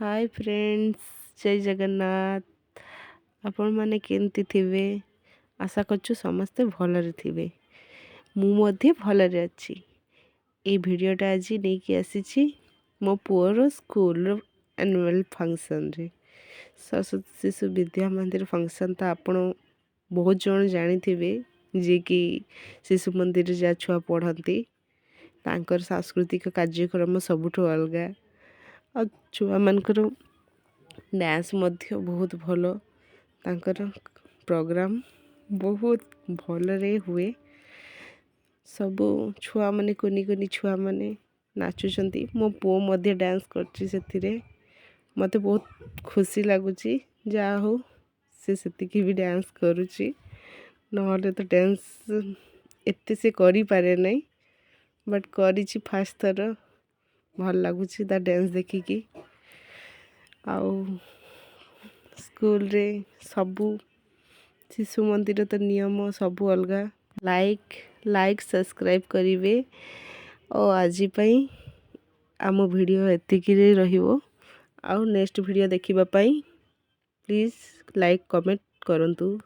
Hi friends, जय जगन्नाथ। आपण माने केमती थिबे? आशा करछु समस्ते भलरे थिबे। मु मध्ये भलरे अछि। ए भिडियोटा आज नेकी आसीछि मो पुअर स्कूल एनुअल फंक्शन रे। सरस्वती शिशु विद्या मंदिर फंक्शन तो आपण बहुत जन जानिथिबे, जे कि शिशु मंदिर जा छुआ पढ़ती तांकर सांस्कृतिक कार्यक्रम सबुठु अलगा। आ छुआ मानकर डांस मध्य बहुत भल, तांकर प्रोग्राम बहुत भलरे हुए। सबू छुआ माने कुनी कुनी छुआ माने नाचुचंती। मो पुओ मध्य डांस करछि सेतिरे। मते बहुत खुशी लागुची, जा हो से सेतिकी भी डांस करुची। नहले तो डांस एते से करी पारे नहीं, बट करिछि फास्ट थर। भल लागुची ता डांस देखिकी। आउ स्कूल रे सबू शिशु मंदिर तो नियम सबू अलगा। लाइक सब्सक्राइब करिवे। और आज पई आम वीडियो एतिकी रे रहिबो। आउ नेक्स्ट वीडियो देखिबा पई प्लीज लाइक कमेंट करंतु।